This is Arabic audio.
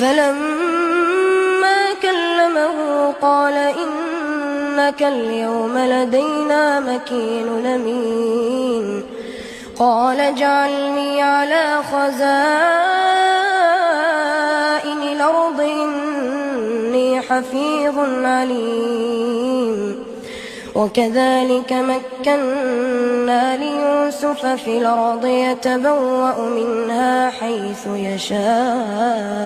فلما كلمه قال إنك اليوم لدينا مكين أمين قال اجعلني على خزائن الأرض إني حفيظ عليم وكذلك مكنا ليوسف في الأرض يتبوأ منها حيث يشاء